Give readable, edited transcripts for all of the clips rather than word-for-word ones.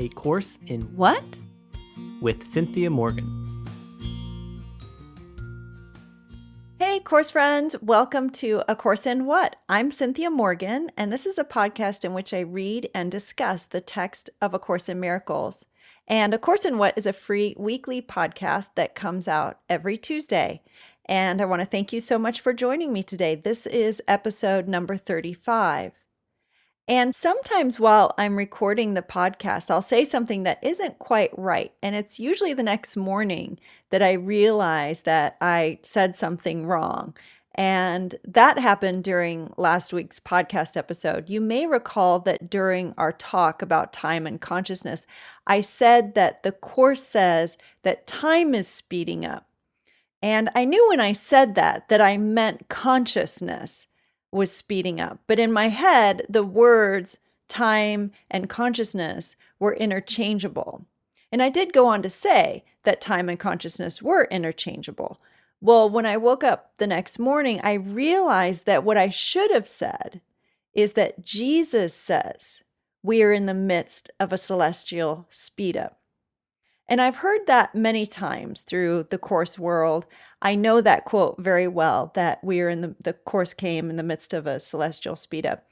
A Course in What? with Cynthia Morgan. Hey, course friends. Welcome to A Course in What? I'm Cynthia Morgan, and this is a podcast in which I read and discuss the text of A Course in Miracles. And A Course in What is a free weekly podcast that comes out every Tuesday. And I want to thank you so much for joining me today. This is episode number 35. And sometimes while I'm recording the podcast, I'll say something that isn't quite right. And it's usually the next morning that I realize that I said something wrong. And that happened during last week's podcast episode. You may recall that during our talk about time and consciousness, I said that the Course says that time is speeding up. And I knew when I said that I meant consciousness was speeding up. But in my head, the words time and consciousness were interchangeable. And I did go on to say that time and consciousness were interchangeable. Well, when I woke up the next morning, I realized that what I should have said is that Jesus says we are in the midst of a celestial speed up. And I've heard that many times through the Course world. I know that quote very well, that we are in the Course came in the midst of a celestial speed up.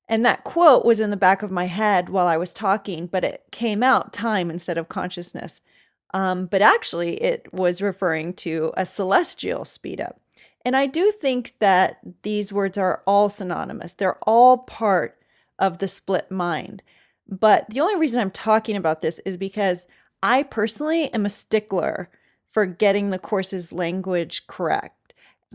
And that quote was in the back of my head while I was talking, but it came out time instead of consciousness. But actually, it was referring to a celestial speed up. And I do think that these words are all synonymous. They're all part of the split mind. But the only reason I'm talking about this is because I personally am a stickler for getting the Course's language correct.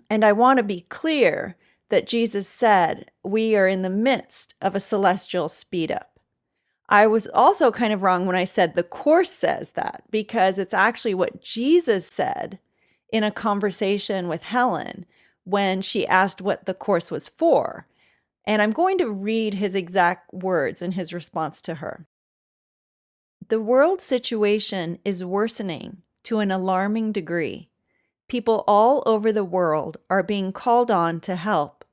And I want to be clear that Jesus said we are in the midst of a celestial speed up. I was also kind of wrong when I said the Course says that, because it's actually what Jesus said in a conversation with Helen when she asked what the Course was for. And I'm going to read his exact words in his response to her. The world situation is worsening to an alarming degree. People all over the world are being called on to help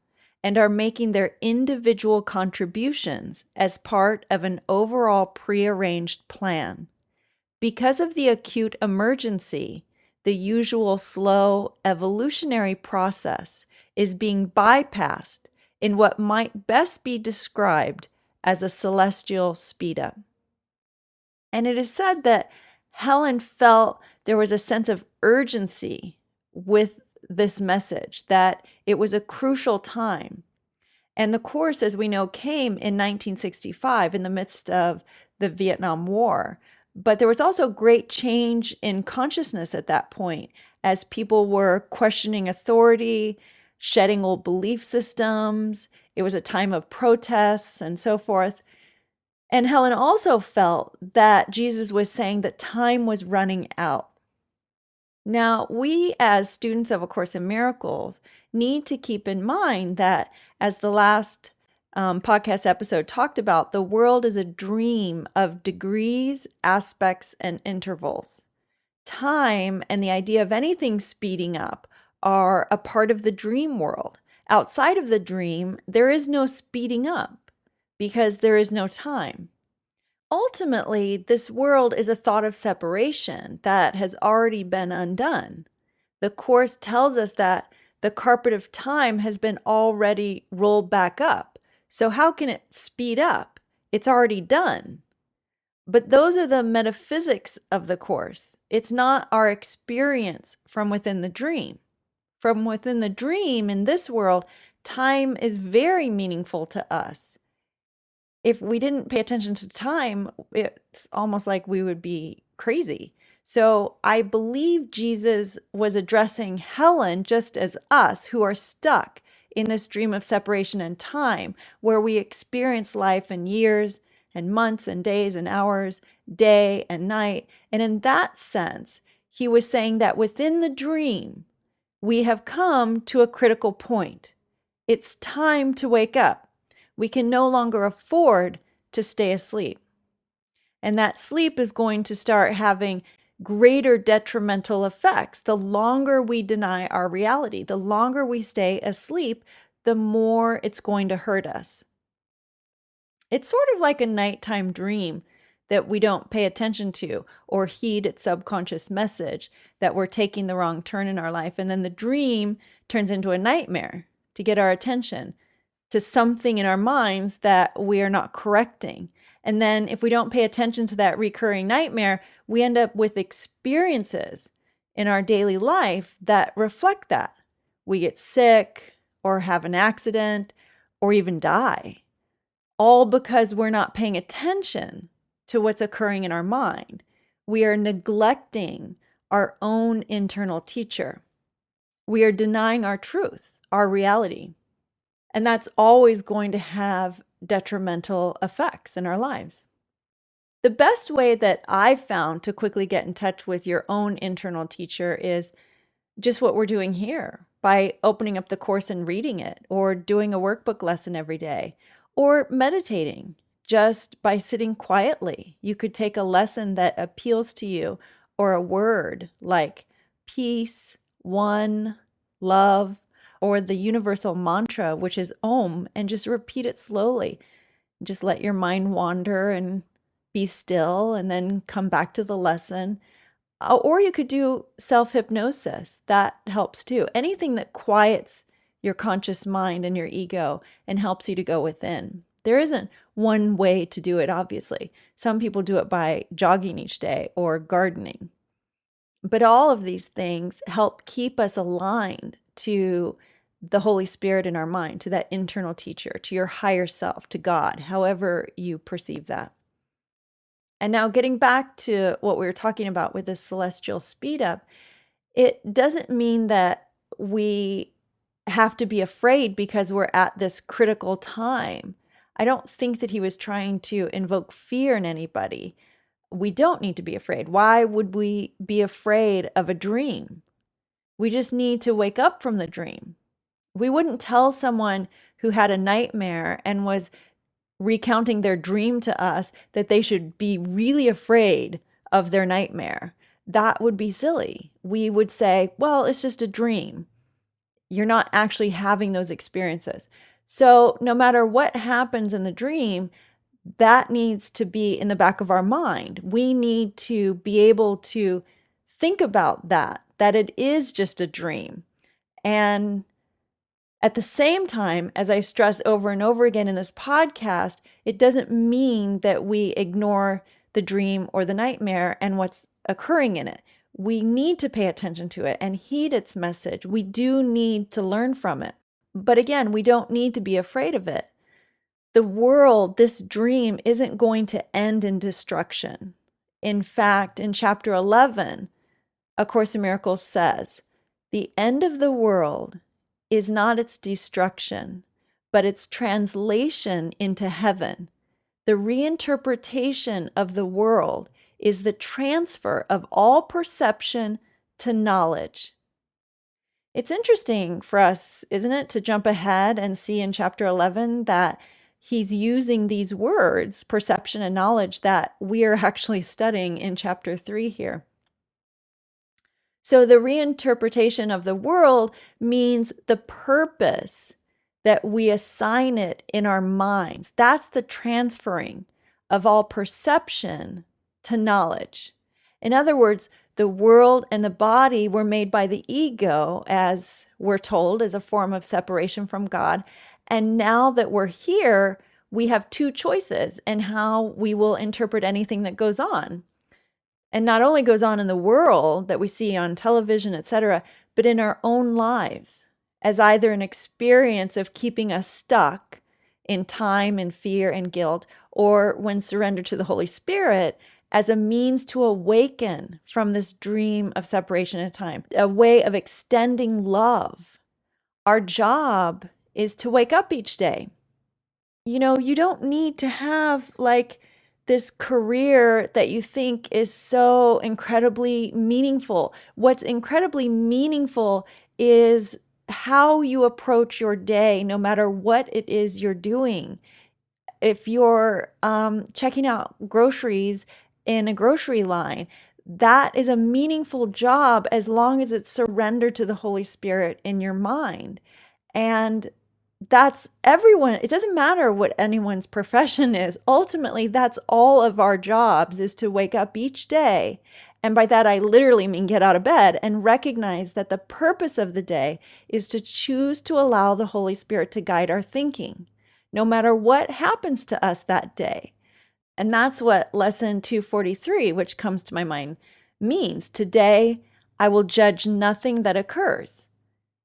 and are making their individual contributions as part of an overall prearranged plan. Because of the acute emergency, the usual slow evolutionary process is being bypassed in what might best be described as a celestial speed up. And it is said that Helen felt there was a sense of urgency with this message, that it was a crucial time. And the Course, as we know, came in 1965 in the midst of the Vietnam War. But there was also great change in consciousness at that point as people were questioning authority, shedding old belief systems. It was a time of protests and so forth. And Helen also felt that Jesus was saying that time was running out. Now, we as students of A Course in Miracles need to keep in mind that, as the last podcast episode talked about, the world is a dream of degrees, aspects, and intervals. Time and the idea of anything speeding up are a part of the dream world. Outside of the dream, there is no speeding up because there is no time. Ultimately, this world is a thought of separation that has already been undone. The Course tells us that the carpet of time has been already rolled back up. So how can it speed up? It's already done. But those are the metaphysics of the Course. It's not our experience from within the dream. From within the dream in this world, time is very meaningful to us. If we didn't pay attention to time, it's almost like we would be crazy. So I believe Jesus was addressing Helen just as us, who are stuck in this dream of separation and time, where we experience life in years and months and days and hours, day and night. And in that sense, he was saying that within the dream, we have come to a critical point. It's time to wake up. We can no longer afford to stay asleep. And that sleep is going to start having greater detrimental effects. The longer we deny our reality, the longer we stay asleep, the more it's going to hurt us. It's sort of like a nighttime dream that we don't pay attention to or heed its subconscious message, that we're taking the wrong turn in our life. And then the dream turns into a nightmare to get our attention to something in our minds that we are not correcting. And then if we don't pay attention to that recurring nightmare, we end up with experiences in our daily life that reflect that. We get sick or have an accident or even die, all because we're not paying attention to what's occurring in our mind. We are neglecting our own internal teacher. We are denying our truth, our reality. And that's always going to have detrimental effects in our lives. The best way that I've found to quickly get in touch with your own internal teacher is just what we're doing here, by opening up the course and reading it, or doing a workbook lesson every day, or meditating just by sitting quietly. You could take a lesson that appeals to you, or a word like peace, one, love, or the universal mantra, which is Om, and just repeat it slowly. Just let your mind wander and be still, and then come back to the lesson. Or you could do self-hypnosis. That helps too. Anything that quiets your conscious mind and your ego and helps you to go within. There isn't one way to do it, obviously. Some people do it by jogging each day or gardening. But all of these things help keep us aligned to the Holy Spirit in our mind, to that internal teacher, to your higher self, to God, however you perceive that. And now getting back to what we were talking about with this celestial speed up, it doesn't mean that we have to be afraid because we're at this critical time. I don't think that he was trying to invoke fear in anybody. We don't need to be afraid. Why would we be afraid of a dream? We just need to wake up from the dream. We wouldn't tell someone who had a nightmare and was recounting their dream to us that they should be really afraid of their nightmare. That would be silly. We would say, well, it's just a dream. You're not actually having those experiences. So no matter what happens in the dream, that needs to be in the back of our mind. We need to be able to think about that it is just a dream. And at the same time, as I stress over and over again in this podcast, it doesn't mean that we ignore the dream or the nightmare and what's occurring in it. We need to pay attention to it and heed its message. We do need to learn from it. But again, we don't need to be afraid of it. The world, this dream, isn't going to end in destruction. In fact, in chapter 11, A Course in Miracles says, the end of the world is not its destruction, but its translation into heaven. The reinterpretation of the world is the transfer of all perception to knowledge. It's interesting for us, isn't it, to jump ahead and see in chapter 11 that he's using these words, perception and knowledge, that we are actually studying in chapter 3 here. So the reinterpretation of the world means the purpose that we assign it in our minds. That's the transferring of all perception to knowledge. In other words, the world and the body were made by the ego, as we're told, as a form of separation from God. And now that we're here, we have two choices in how we will interpret anything that goes on. And not only goes on in the world that we see on television, etc., but in our own lives, as either an experience of keeping us stuck in time and fear and guilt, or when surrendered to the Holy Spirit, as a means to awaken from this dream of separation in time, a way of extending love. Our job is to wake up each day. You know, you don't need to have like this career that you think is so incredibly meaningful. What's incredibly meaningful is how you approach your day, no matter what it is you're doing. If you're checking out groceries in a grocery line, that is a meaningful job as long as it's surrendered to the Holy Spirit in your mind. And that's everyone. It doesn't matter what anyone's profession is. Ultimately, that's all of our jobs, is to wake up each day. And by that, I literally mean get out of bed and recognize that the purpose of the day is to choose to allow the Holy Spirit to guide our thinking, no matter what happens to us that day. And that's what lesson 243, which comes to my mind, means. Today, I will judge nothing that occurs.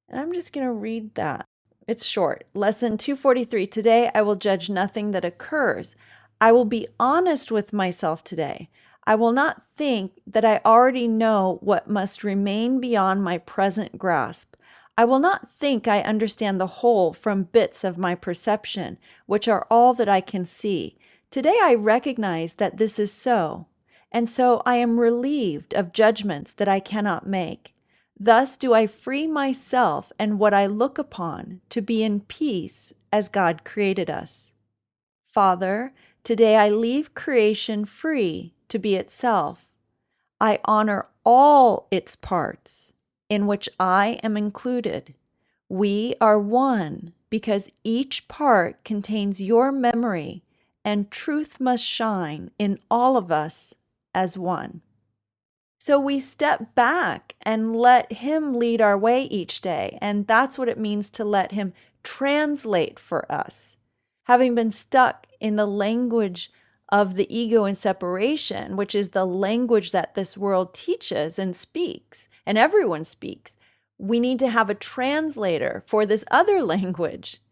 And I'm just going to read that. It's short. Lesson 243. Today, I will judge nothing that occurs. I will be honest with myself today. I will not think that I already know what must remain beyond my present grasp. I will not think I understand the whole from bits of my perception, which are all that I can see. Today, I recognize that this is so, and so I am relieved of judgments that I cannot make. Thus do I free myself and what I look upon to be in peace as God created us. Father, today I leave creation free to be itself. I honor all its parts, in which I am included. We are one because each part contains your memory, and truth must shine in all of us as one. So we step back and let him lead our way each day. And that's what it means to let him translate for us. Having been stuck in the language of the ego and separation, which is the language that this world teaches and speaks, and everyone speaks, we need to have a translator for this other language.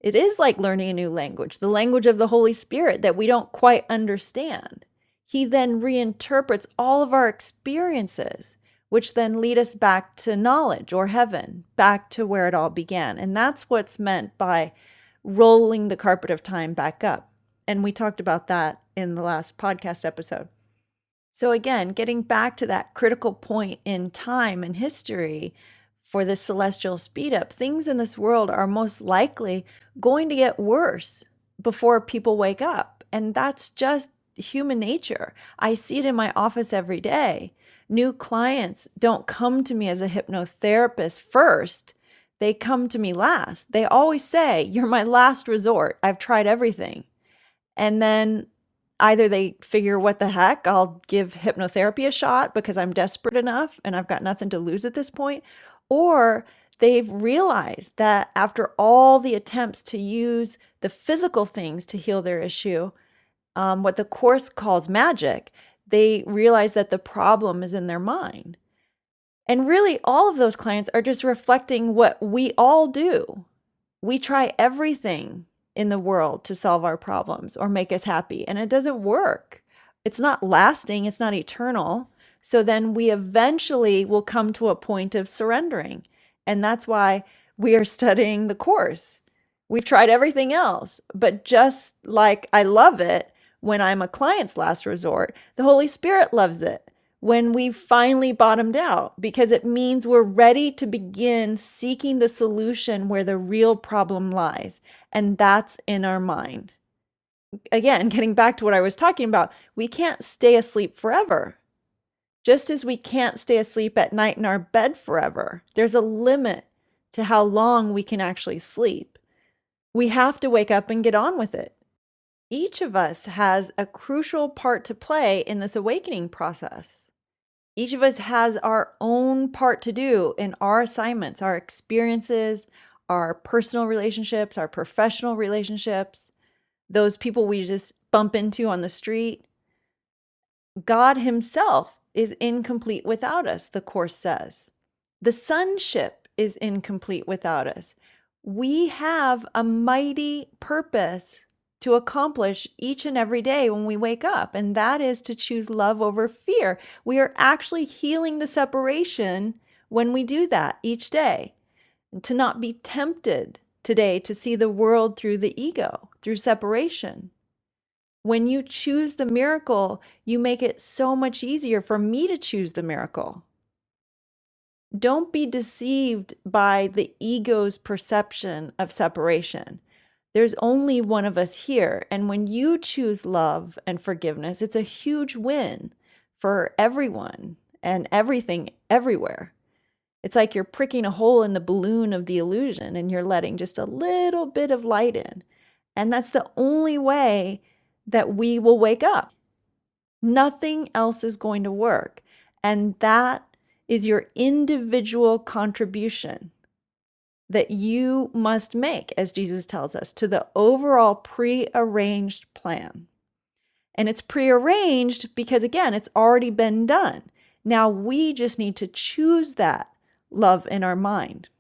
It is like learning a new language, the language of the Holy Spirit that we don't quite understand. He then reinterprets all of our experiences, which then lead us back to knowledge or heaven, back to where it all began. And that's what's meant by rolling the carpet of time back up. And we talked about that in the last podcast episode. So again, getting back to that critical point in time and history for this celestial speed up, things in this world are most likely going to get worse before people wake up. And that's just human nature. I see it in my office every day. New clients don't come to me as a hypnotherapist first. They come to me last. They always say, "You're my last resort. I've tried everything." And then either they figure, what the heck, I'll give hypnotherapy a shot because I'm desperate enough and I've got nothing to lose at this point. Or they've realized that after all the attempts to use the physical things to heal their issue, what the Course calls magic, they realize that the problem is in their mind. And really, all of those clients are just reflecting what we all do. We try everything in the world to solve our problems or make us happy, and it doesn't work. It's not lasting, it's not eternal. So then we eventually will come to a point of surrendering. And that's why we are studying the Course. We've tried everything else, but just like I love it when I'm a client's last resort, the Holy Spirit loves it when we've finally bottomed out, because it means we're ready to begin seeking the solution where the real problem lies, and that's in our mind. Again, getting back to what I was talking about, we can't stay asleep forever. Just as we can't stay asleep at night in our bed forever, there's a limit to how long we can actually sleep. We have to wake up and get on with it. Each of us has a crucial part to play in this awakening process. Each of us has our own part to do in our assignments, our experiences, our personal relationships, our professional relationships, those people we just bump into on the street. God himself is incomplete without us, the Course says. The sonship is incomplete without us. We have a mighty purpose to accomplish each and every day when we wake up, and that is to choose love over fear. We are actually healing the separation when we do that each day, to not be tempted today to see the world through the ego, through separation. When you choose the miracle, you make it so much easier for me to choose the miracle. Don't be deceived by the ego's perception of separation. There's only one of us here. And when you choose love and forgiveness, it's a huge win for everyone and everything everywhere. It's like you're pricking a hole in the balloon of the illusion and you're letting just a little bit of light in. And that's the only way that we will wake up. Nothing else is going to work. And that is your individual contribution that you must make, as Jesus tells us, to the overall prearranged plan. And it's prearranged because, again, it's already been done. Now we just need to choose that love in our mind.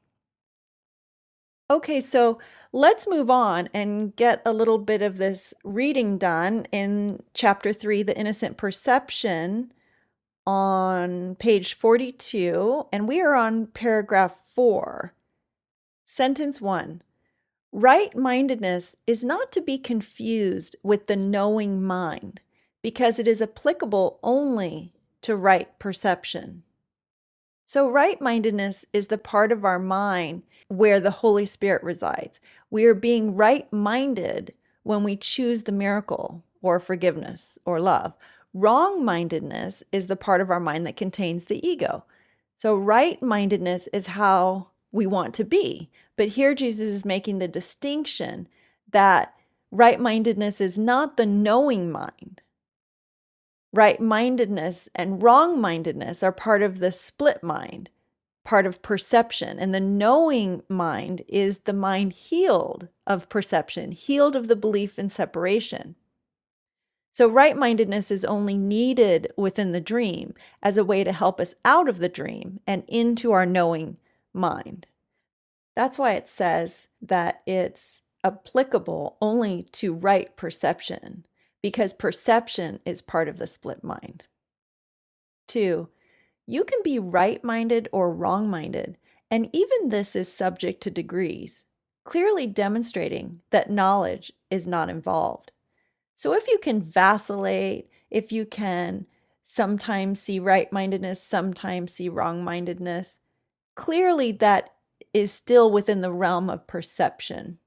Okay, so let's move on and get a little bit of this reading done in chapter 3, The Innocent Perception, on page 42. And we are on paragraph 4, sentence 1. Right-mindedness is not to be confused with the knowing mind, because it is applicable only to right perception. So right-mindedness is the part of our mind where the Holy Spirit resides. We are being right-minded when we choose the miracle or forgiveness or love. Wrong-mindedness is the part of our mind that contains the ego. So right-mindedness is how we want to be. But here Jesus is making the distinction that right-mindedness is not the knowing mind. Right-mindedness and wrong-mindedness are part of the split mind, part of perception. And the knowing mind is the mind healed of perception, healed of the belief in separation. So right-mindedness is only needed within the dream as a way to help us out of the dream and into our knowing mind. That's why it says that it's applicable only to right perception, because perception is part of the split mind. 2, you can be right-minded or wrong-minded, and even this is subject to degrees, clearly demonstrating that knowledge is not involved. So if you can vacillate, if you can sometimes see right-mindedness, sometimes see wrong-mindedness, clearly that is still within the realm of perception.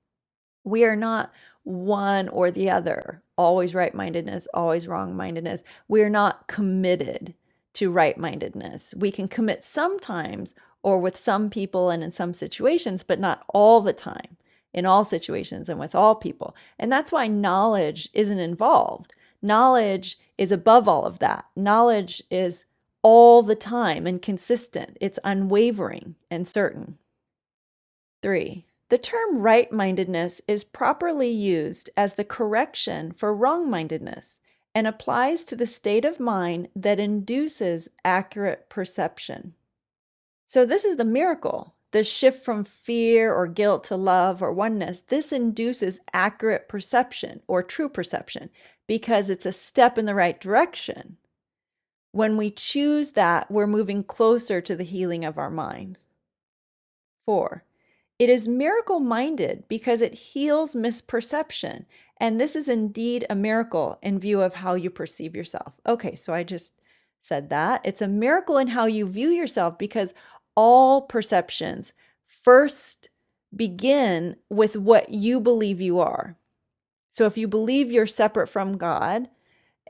We are not one or the other, always right-mindedness, always wrong-mindedness. We are not committed to right-mindedness. We can commit sometimes or with some people and in some situations, but not all the time, in all situations and with all people. And that's why knowledge isn't involved. Knowledge is above all of that. Knowledge is all the time and consistent. It's unwavering and certain. 3, the term right-mindedness is properly used as the correction for wrong-mindedness and applies to the state of mind that induces accurate perception. So this is the miracle, the shift from fear or guilt to love or oneness. This induces accurate perception or true perception because it's a step in the right direction. When we choose that, we're moving closer to the healing of our minds. 4, it is miracle-minded because it heals misperception, and this is indeed a miracle in view of how you perceive yourself. Okay, so I just said that. It's a miracle in how you view yourself because all perceptions first begin with what you believe you are. So if you believe you're separate from God,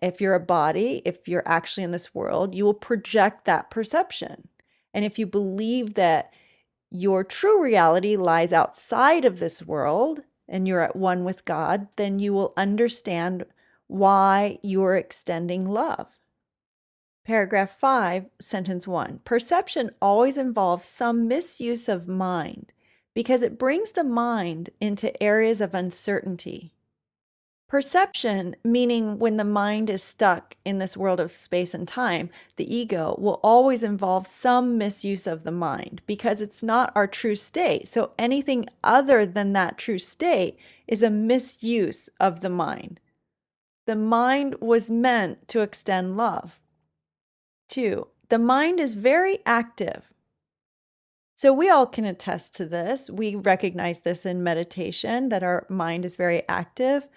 if you're a body, if you're actually in this world, you will project that perception. And if you believe that your true reality lies outside of this world and you're at one with God, then you will understand why you're extending love. Paragraph 5, sentence 1. Perception always involves some misuse of mind because it brings the mind into areas of uncertainty. Perception, meaning when the mind is stuck in this world of space and time, the ego will always involve some misuse of the mind because it's not our true state. So anything other than that true state is a misuse of the mind. The mind was meant to extend love. 2, the mind is very active. So we all can attest to this. We recognize this in meditation, that our mind is very active.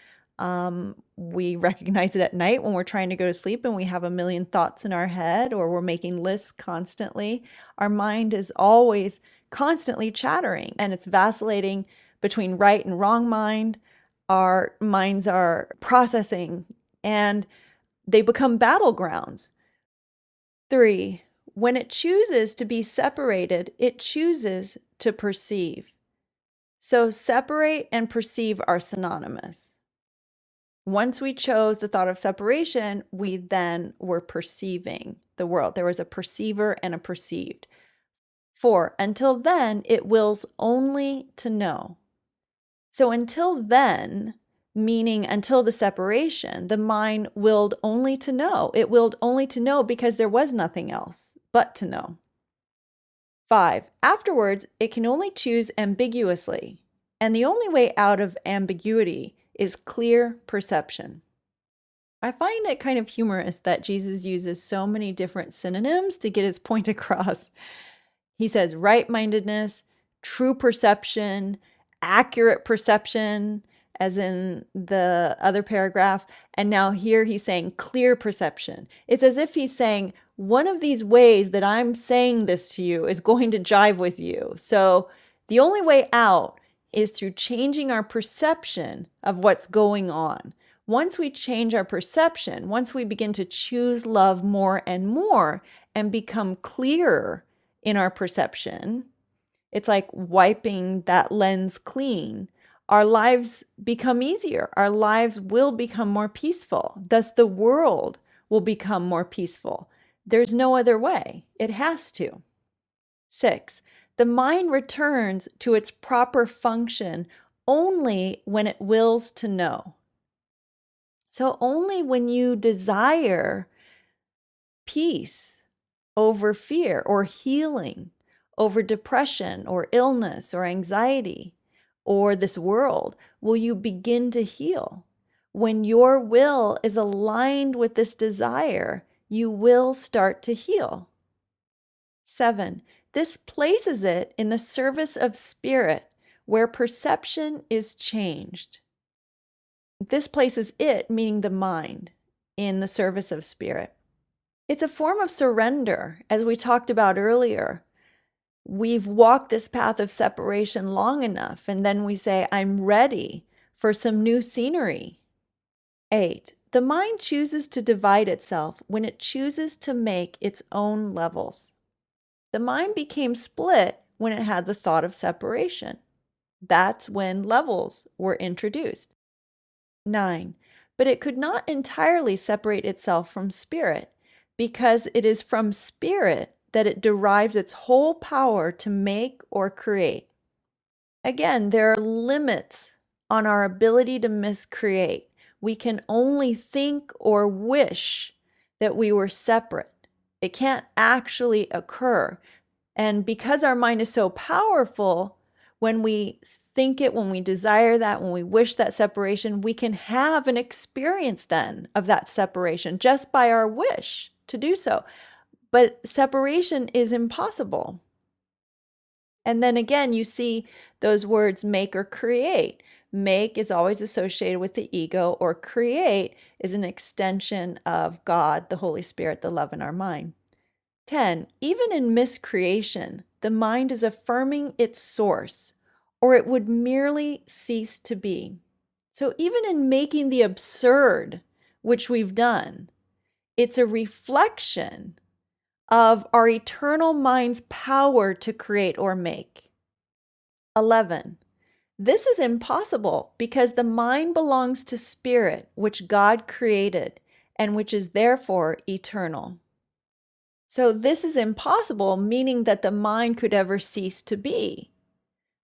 We recognize it at night when we're trying to go to sleep and we have a million thoughts in our head or we're making lists constantly. Our mind is always constantly chattering and it's vacillating between right and wrong mind. Our minds are processing and they become battlegrounds. 3, when it chooses to be separated, it chooses to perceive. So separate and perceive are synonymous. Once we chose the thought of separation, we then were perceiving the world. There was a perceiver and a perceived. 4, until then, it wills only to know. So until then, meaning until the separation, the mind willed only to know. It willed only to know because there was nothing else but to know. 5, afterwards, it can only choose ambiguously. And the only way out of ambiguity is clear perception. I find it kind of humorous that Jesus uses so many different synonyms to get his point across. He says right-mindedness, true perception, accurate perception, as in the other paragraph. And now here he's saying clear perception. It's as if he's saying, one of these ways that I'm saying this to you is going to jive with you. So the only way out is through changing our perception of what's going on. Once we change our perception, once we begin to choose love more and more and become clearer in our perception, it's like wiping that lens clean. Our lives become easier. Our lives will become more peaceful. Thus, the world will become more peaceful. There's no other way. It has to. 6, the mind returns to its proper function only when it wills to know. So only when you desire peace over fear or healing over depression or illness or anxiety or this world will you begin to heal. When your will is aligned with this desire, you will start to heal. 7, this places it in the service of spirit where perception is changed. This places it, meaning the mind, in the service of spirit. It's a form of surrender, as we talked about earlier. We've walked this path of separation long enough, and then we say, I'm ready for some new scenery. 8, the mind chooses to divide itself when it chooses to make its own levels. The mind became split when it had the thought of separation. That's when levels were introduced. 9, but it could not entirely separate itself from spirit, because it is from spirit that it derives its whole power to make or create. Again, there are limits on our ability to miscreate. We can only think or wish that we were separate. It can't actually occur. And because our mind is so powerful, when we think it, when we desire that, when we wish that separation, we can have an experience then of that separation just by our wish to do so. But separation is impossible. And then again, you see those words make or create. Make is always associated with the ego, or create is an extension of God, the Holy Spirit, the love in our mind. 10, even in miscreation, the mind is affirming its source, or it would merely cease to be. So even in making the absurd, which we've done, it's a reflection of our eternal mind's power to create or make. 11, this is impossible because the mind belongs to spirit, which God created, and which is therefore eternal. So this is impossible, meaning that the mind could ever cease to be,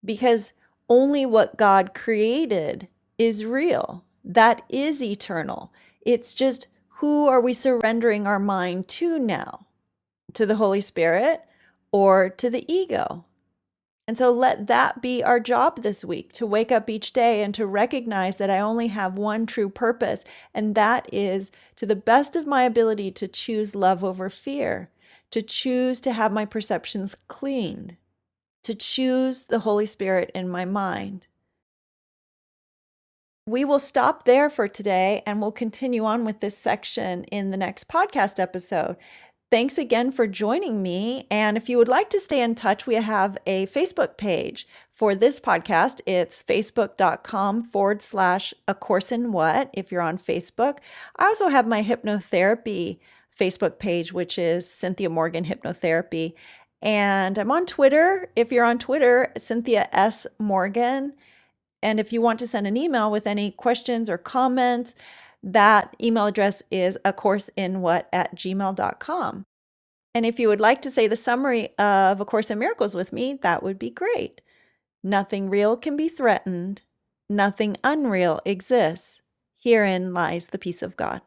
because only what God created is real. That is eternal. It's just, who are we surrendering our mind to now? To the Holy Spirit or to the ego? And so let that be our job this week, to wake up each day and to recognize that I only have one true purpose, and that is, to the best of my ability, to choose love over fear, to choose to have my perceptions cleaned, to choose the Holy Spirit in my mind. We will stop there for today, and we'll continue on with this section in the next podcast episode. Thanks again for joining me. And if you would like to stay in touch, we have a Facebook page for this podcast. It's facebook.com/A Course in What if you're on Facebook. I also have my hypnotherapy Facebook page, which is Cynthia Morgan Hypnotherapy. And I'm on Twitter. If you're on Twitter, Cynthia S. Morgan. And if you want to send an email with any questions or comments, that email address is acourseinwhat@gmail.com. And if you would like to say the summary of A Course in Miracles with me, that would be great. Nothing real can be threatened. Nothing unreal exists. Herein lies the peace of God.